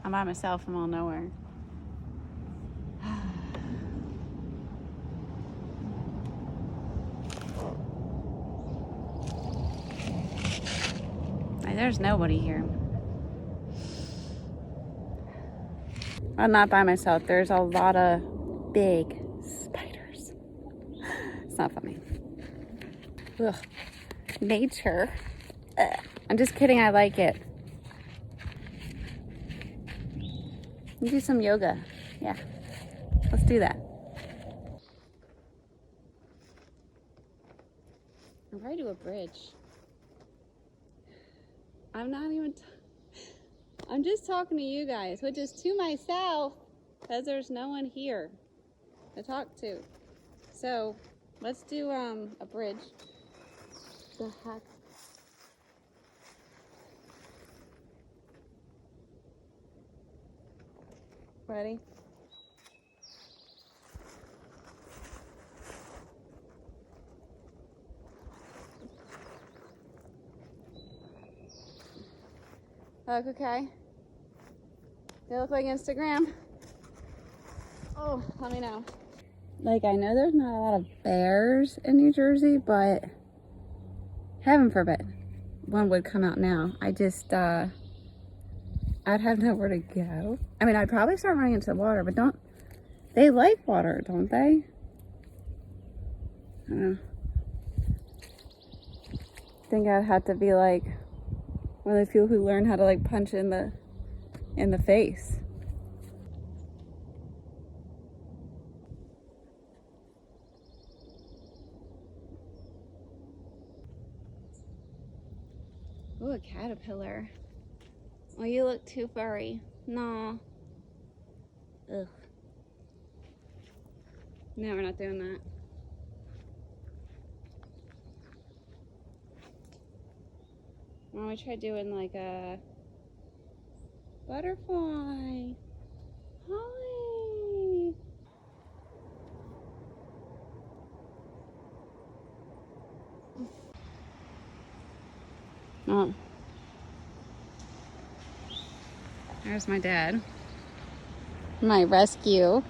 I'm by myself. I'm all nowhere. Like, there's nobody here. I'm not by myself. There's a lot of big spiders. It's not funny. Ugh. Nature. Ugh. I'm just kidding. I like it. You do some yoga. Yeah. Let's do that. I'm ready to do a bridge. I'm not even... I'm just talking to you guys, which is to myself, because there's no one here to talk to. So, let's do a bridge. The heck? Ready? Look okay? They look like Instagram. Oh, let me know. Like, I know there's not a lot of bears in New Jersey, but heaven forbid one would come out now. I just, I'd have nowhere to go. I mean, I'd probably start running into the water, but they like water, don't they? I don't know. I think I'd have to be like one of the people who learn how to like punch in the face. Ooh, a caterpillar. Oh, you look too furry. No. Ugh. No, we're not doing that. Why don't we try doing like a butterfly? Hi. Oh. There's my dad. My rescue.